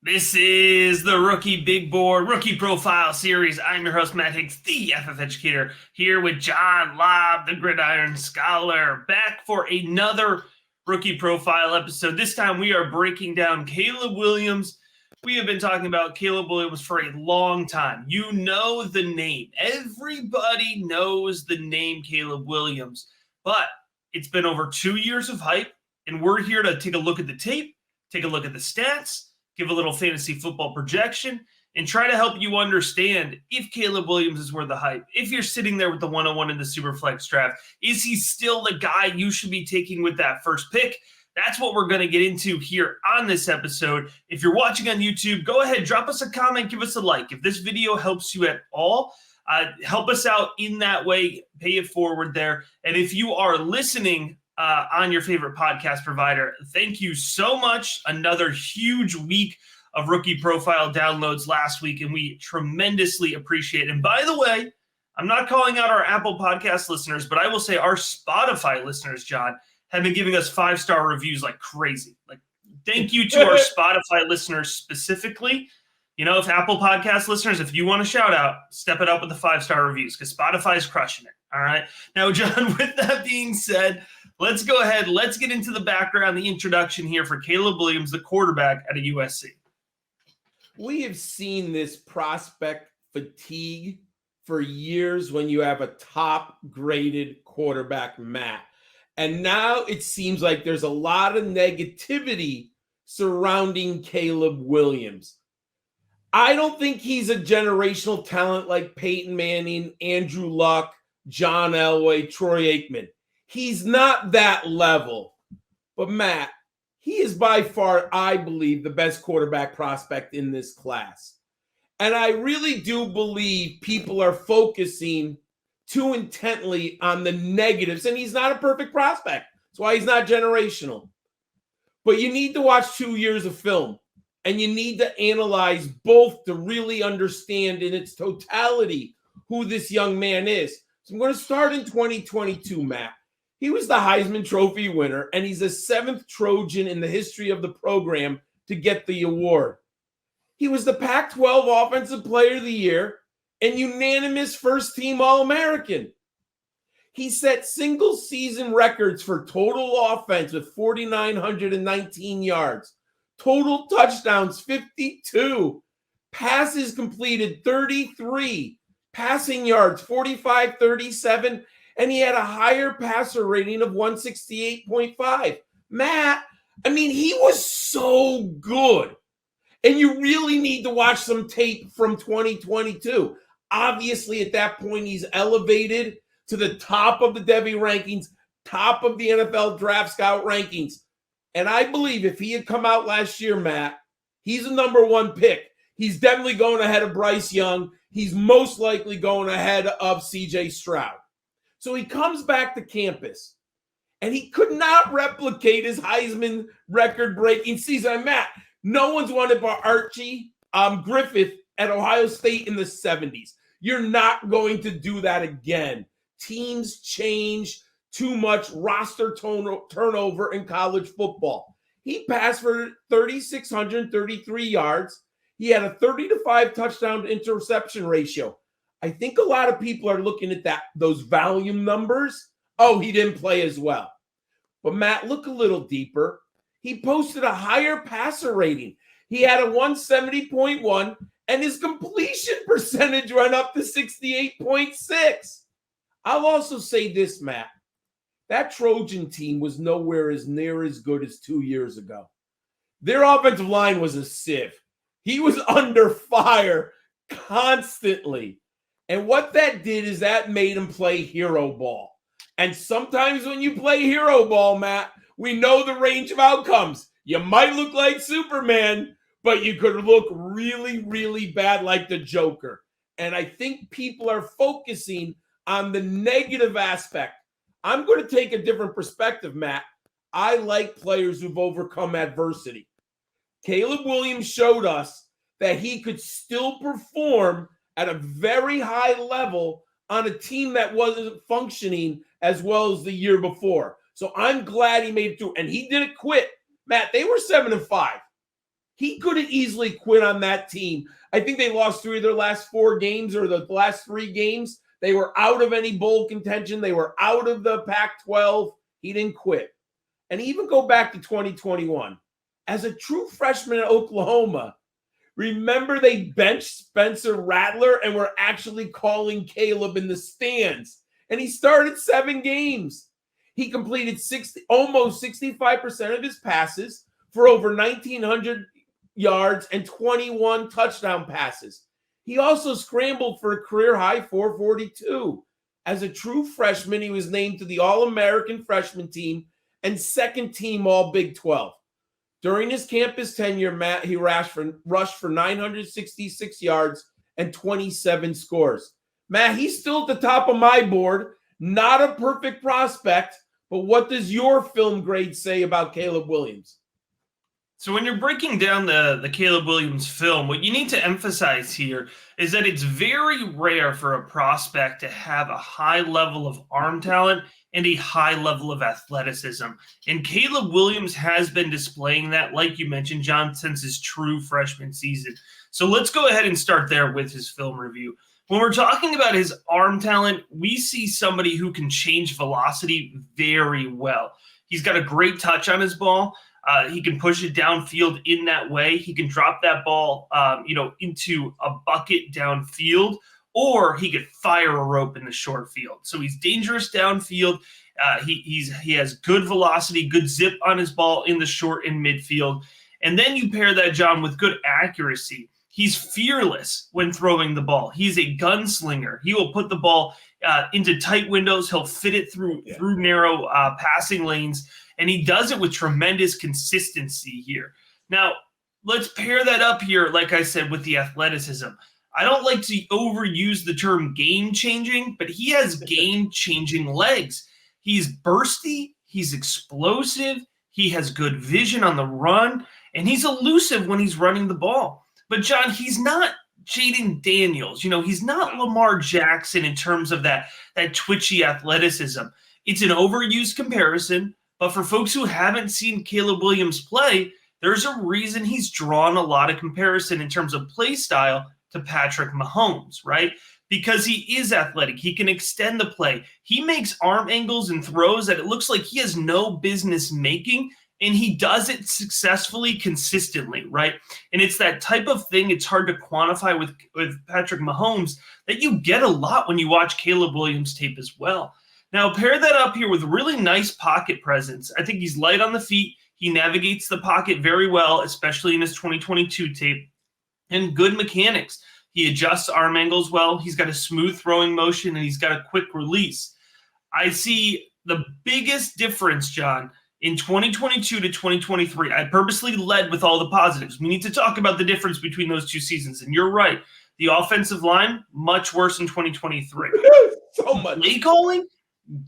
This is the Rookie Big Board Rookie Profile Series. I'm your host, Matt Higgs, the FF Educator, here with John Lobb, the Gridiron Scholar, back for another Rookie Profile episode. This time we are breaking down Caleb Williams. We have been talking about Caleb Williams for a long time. You know the name. Everybody knows the name Caleb Williams, but it's been over 2 years of hype, and we're here to take a look at the tape, take a look at the stats, give a little fantasy football projection, and try to help you understand if Caleb Williams is worth the hype. If you're sitting there with the 101 in the Superflex draft, is he still the guy you should be taking with that first pick? That's what we're going to get into here on this episode. If you're watching on YouTube, go ahead, drop us a comment, give us a like. If this video helps you at all, help us out in that way, pay it forward there. And if you are listening on your favorite podcast provider, thank you so much. Another huge week of Rookie Profile downloads last week, and we tremendously appreciate it. And by the way, I'm not calling out our Apple Podcast listeners, but I will say our Spotify listeners, John, have been giving us 5-star reviews like crazy. Like, thank you to our Spotify listeners specifically. You know, if Apple Podcast listeners, if you want a shout out, step it up with the 5-star reviews because Spotify is crushing it. All right. Now, John, with that being said, let's go ahead. Let's get into the background, the introduction here for Caleb Williams, the quarterback at a USC. We have seen this prospect fatigue for years when you have a top-graded quarterback, Matt. And now it seems like there's a lot of negativity surrounding Caleb Williams. I don't think he's a generational talent like Peyton Manning, Andrew Luck, John Elway, Troy Aikman. He's not that level. But Matt, he is by far, I believe, the best quarterback prospect in this class. And I really do believe people are focusing too intently on the negatives. And he's not a perfect prospect. That's why he's not generational. But you need to watch 2 years of film. And you need to analyze both to really understand in its totality who this young man is. So I'm going to start in 2022, Matt. He was the Heisman Trophy winner, and he's the 7th Trojan in the history of the program to get the award. He was the Pac-12 Offensive Player of the Year and unanimous first-team All-American. He set single-season records for total offense with 4,919 yards. Total touchdowns, 52. Passes completed, 33. Passing yards, 45, 37. And he had a higher passer rating of 168.5. Matt, I mean, he was so good. And you really need to watch some tape from 2022. Obviously, at that point, he's elevated to the top of the Devy rankings, top of the NFL Draft Scout rankings. And I believe if he had come out last year, Matt, he's a number 1 pick. He's definitely going ahead of Bryce Young. He's most likely going ahead of C.J. Stroud. So he comes back to campus, and he could not replicate his Heisman record-breaking season. Matt, no one's won it by Archie Griffith at Ohio State in the 70s. You're not going to do that again. Teams change too much roster turnover in college football. He passed for 3,633 yards. He had a 30-5 touchdown to interception ratio. I think a lot of people are looking at those volume numbers. Oh, he didn't play as well. But Matt, look a little deeper. He posted a higher passer rating. He had a 170.1, and his completion percentage went up to 68.6. I'll also say this, Matt. That Trojan team was nowhere as near as good as 2 years ago. Their offensive line was a sieve. He was under fire constantly. And what that did is that made him play hero ball. And sometimes when you play hero ball, Matt, we know the range of outcomes. You might look like Superman, but you could look really, really bad like the Joker. And I think people are focusing on the negative aspect. I'm going to take a different perspective, Matt. I like players who've overcome adversity. Caleb Williams showed us that he could still perform at a very high level on a team that wasn't functioning as well as the year before. So I'm glad he made it through. And he didn't quit. Matt, they were 7-5. He could have easily quit on that team. I think they lost 3 of their last 4 games, or the last 3 games. They were out of any bowl contention. They were out of the Pac-12. He didn't quit. And even go back to 2021. As a true freshman at Oklahoma, remember they benched Spencer Rattler and were actually calling Caleb in the stands. And he started 7 games. He completed almost 65% of his passes for over 1,900 yards and 21 touchdown passes. He also scrambled for a career-high 442. As a true freshman, he was named to the All-American freshman team and second team All-Big 12. During his campus tenure, Matt, he rushed for 966 yards and 27 scores. Matt, he's still at the top of my board. Not a perfect prospect, but what does your film grade say about Caleb Williams? So when you're breaking down the Caleb Williams film, what you need to emphasize here is that it's very rare for a prospect to have a high level of arm talent and a high level of athleticism. And Caleb Williams has been displaying that, like you mentioned, John, since his true freshman season. So let's go ahead and start there with his film review. When we're talking about his arm talent, we see somebody who can change velocity very well. He's got a great touch on his ball. He can push it downfield in that way. He can drop that ball, into a bucket downfield, or he could fire a rope in the short field. So he's dangerous downfield. He has good velocity, good zip on his ball in the short and midfield. And then you pair that, John, with good accuracy. He's fearless when throwing the ball. He's a gunslinger. He will put the ball into tight windows. He'll fit it through narrow passing lanes. And he does it with tremendous consistency here. Now, let's pair that up here, like I said, with the athleticism. I don't like to overuse the term game-changing, but he has game-changing legs. He's bursty, he's explosive, he has good vision on the run, and he's elusive when he's running the ball. But, John, he's not Jaden Daniels. He's not Lamar Jackson in terms of that twitchy athleticism. It's an overused comparison. But for folks who haven't seen Caleb Williams play, there's a reason he's drawn a lot of comparison in terms of play style to Patrick Mahomes, right? Because he is athletic. He can extend the play. He makes arm angles and throws that it looks like he has no business making, and he does it successfully, consistently, right? And it's that type of thing it's hard to quantify with Patrick Mahomes that you get a lot when you watch Caleb Williams tape as well. Now, pair that up here with really nice pocket presence. I think he's light on the feet. He navigates the pocket very well, especially in his 2022 tape. And good mechanics. He adjusts arm angles well. He's got a smooth throwing motion, and he's got a quick release. I see the biggest difference, John, in 2022 to 2023. I purposely led with all the positives. We need to talk about the difference between those 2 seasons. And you're right. The offensive line, much worse in 2023. So much. Play calling,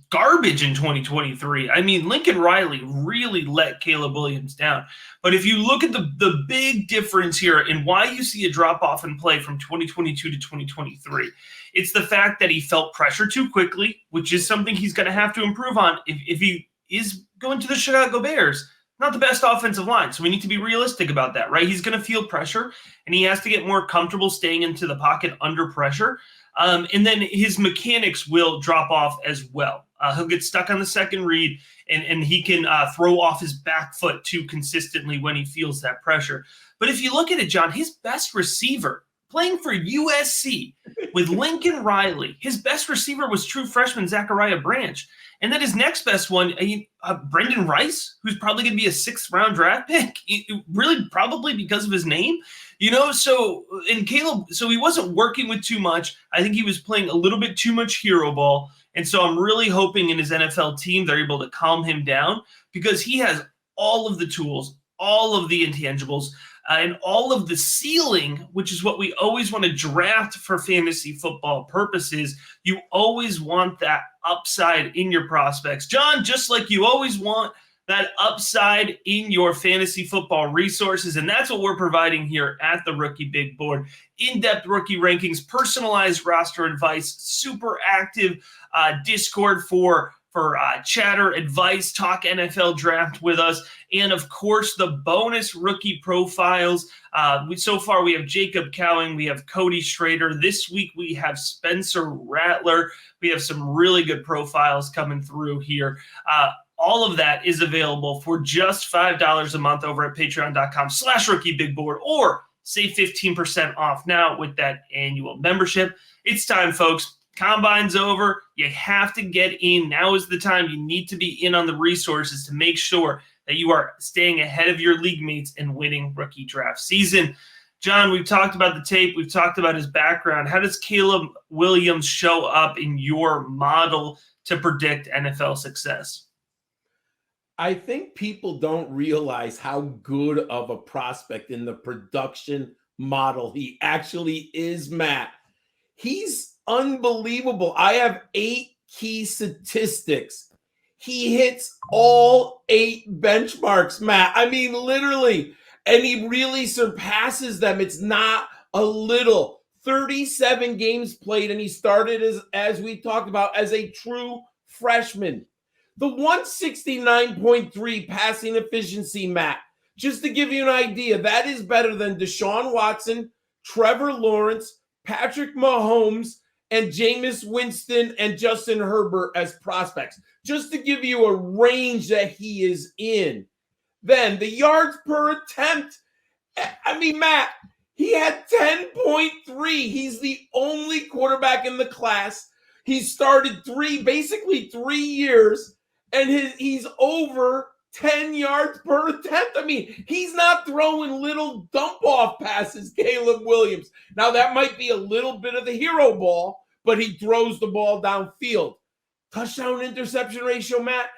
garbage in 2023. I mean, Lincoln Riley really let Caleb Williams down. But if you look at the big difference here and why you see a drop-off in play from 2022 to 2023, it's the fact that he felt pressure too quickly, which is something he's going to have to improve on if he is going to the Chicago Bears. Not the best offensive line, so we need to be realistic about that, right? He's going to feel pressure, and he has to get more comfortable staying into the pocket under pressure. And then his mechanics will drop off as well. He'll get stuck on the second read, and he can throw off his back foot too consistently when he feels that pressure. But if you look at it, John, his best receiver playing for USC with Lincoln Riley, his best receiver was true freshman Zachariah Branch. And then his next best one, Brendan Rice, who's probably going to be a 6th-round draft pick, really probably because of his name. So in Caleb, so he wasn't working with too much. I think he was playing a little bit too much hero ball. And so I'm really hoping in his NFL team they're able to calm him down because he has all of the tools, all of the intangibles, and all of the ceiling, which is what we always want to draft for fantasy football purposes. You always want that upside in your prospects. John, just like you always want that upside in your fantasy football resources. And that's what we're providing here at the Rookie Big Board. In-depth rookie rankings, personalized roster advice, super active Discord for for chatter, advice, talk NFL draft with us, and of course the bonus rookie profiles. So far we have Jacob Cowing, we have Cody Schrader. This week we have Spencer Rattler. We have some really good profiles coming through here. All of that is available for just $5 a month over at patreon.com/rookiebigboard, or save 15% off now with that annual membership. It's time, folks. Combine's over. You have to get in. Now is the time. You need to be in on the resources to make sure that you are staying ahead of your league mates and winning rookie draft season. John, we've talked about the tape. We've talked about his background. How does Caleb Williams show up in your model to predict NFL success? I think people don't realize how good of a prospect in the production model he actually is, Matt. He's unbelievable. I have 8 key statistics. He hits all 8 benchmarks, Matt. I mean, literally. And he really surpasses them. It's not a little. 37 games played, and he started, as we talked about, as a true freshman. The 169.3 passing efficiency, Matt, just to give you an idea, that is better than Deshaun Watson, Trevor Lawrence, Patrick Mahomes, and Jameis Winston and Justin Herbert as prospects, just to give you a range that he is in. Then the yards per attempt. I mean, Matt, he had 10.3. He's the only quarterback in the class. He started basically 3 years, and he's over 10 yards per attempt. I mean, he's not throwing little dump-off passes, Caleb Williams. Now, that might be a little bit of the hero ball, but he throws the ball downfield. Touchdown interception ratio, Matt,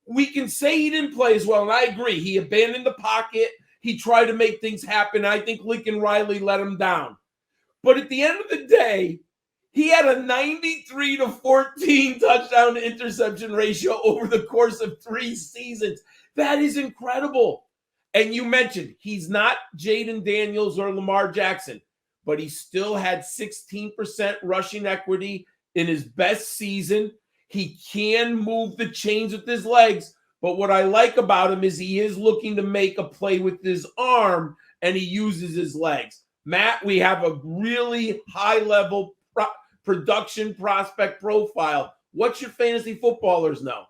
we can say he didn't play as well, and I agree. He abandoned the pocket. He tried to make things happen. I think Lincoln Riley let him down. But at the end of the day, he had a 93-14 touchdown to interception ratio over the course of 3 seasons. That is incredible. And you mentioned he's not Jaden Daniels or Lamar Jackson, but he still had 16% rushing equity in his best season. He can move the chains with his legs, but what I like about him is he is looking to make a play with his arm, and he uses his legs. Matt, we have a really high-level production prospect profile. What should fantasy footballers know?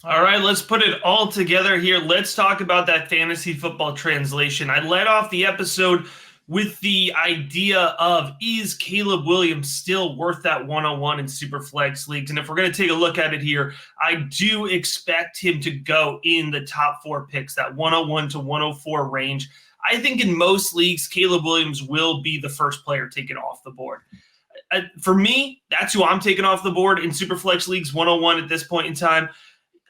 All right, let's put it all together here. Let's talk about that fantasy football translation. I led off the episode with the idea of, is Caleb Williams still worth that 101 in Superflex leagues? And if we're going to take a look at it here, I do expect him to go in the top 4 picks, that 101 to 104 range. I think in most leagues, Caleb Williams will be the first player taken off the board. For me, that's who I'm taking off the board in Superflex leagues, 101 at this point in time.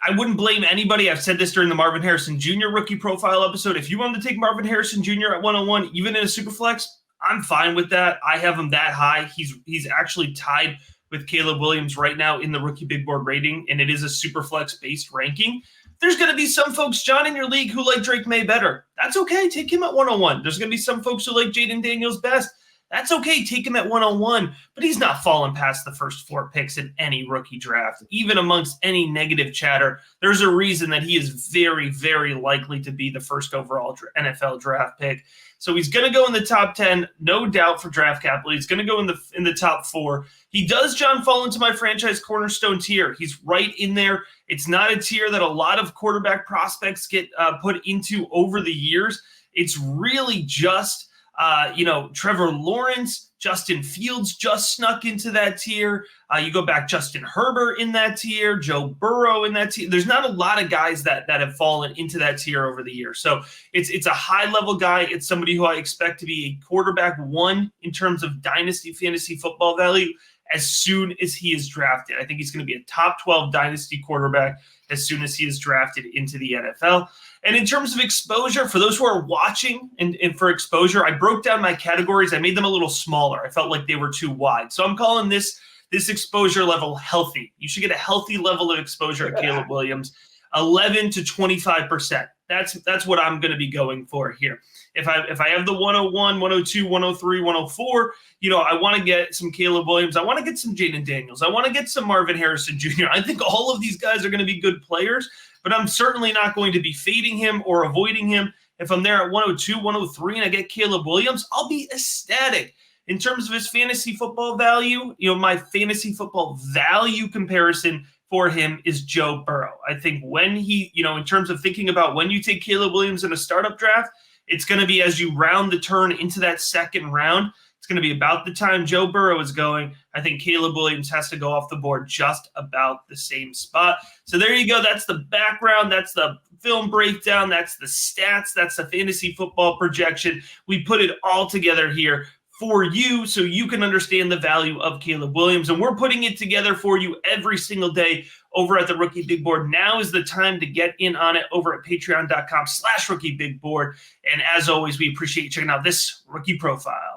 I wouldn't blame anybody. I've said this during the Marvin Harrison Jr. rookie profile episode. If you wanted to take Marvin Harrison Jr. at 101, even in a Superflex, I'm fine with that. I have him that high. He's actually tied with Caleb Williams right now in the rookie big board rating, and it is a Superflex based ranking. There's going to be some folks, John, in your league who like Drake May better. That's okay. Take him at 101. There's going to be some folks who like Jaden Daniels best. That's okay. Take him at 101, but he's not falling past the first 4 picks in any rookie draft. Even amongst any negative chatter, there's a reason that he is very, very likely to be the first overall NFL draft pick. So he's going to go in the top 10, no doubt, for draft capital. He's going to go in the top 4. He does, John, fall into my franchise cornerstone tier. He's right in there. It's not a tier that a lot of quarterback prospects get put into over the years. It's really just Trevor Lawrence, Justin Fields just snuck into that tier. You go back, Justin Herbert in that tier, Joe Burrow in that tier. There's not a lot of guys that have fallen into that tier over the years. So it's a high-level guy. It's somebody who I expect to be a quarterback 1 in terms of dynasty fantasy football value as soon as he is drafted. I think he's going to be a top 12 dynasty quarterback as soon as he is drafted into the NFL. And in terms of exposure, for those who are watching and for exposure, I broke down my categories. I made them a little smaller. I felt like they were too wide. So I'm calling this exposure level healthy. You should get a healthy level of exposure at Caleb Williams, 11 to 25%. That's what I'm going to be going for here. If I have the 101, 102, 103, 104, I want to get some Caleb Williams. I want to get some Jaden Daniels. I want to get some Marvin Harrison Jr. I think all of these guys are going to be good players, but I'm certainly not going to be fading him or avoiding him. If I'm there at 102, 103, and I get Caleb Williams, I'll be ecstatic. In terms of his fantasy football value, my fantasy football value comparison for him is Joe Burrow. I think when he, in terms of thinking about when you take Caleb Williams in a startup draft, it's going to be as you round the turn into that second round. It's going to be about the time Joe Burrow is going. I think Caleb Williams has to go off the board just about the same spot. So there you go. That's the background. That's the film breakdown. That's the stats. That's the fantasy football projection. We put it all together here for you so you can understand the value of Caleb Williams. And we're putting it together for you every single day over at the Rookie Big Board. Now is the time to get in on it over at patreon.com/rookiebigboard. And as always, we appreciate you checking out this rookie profile.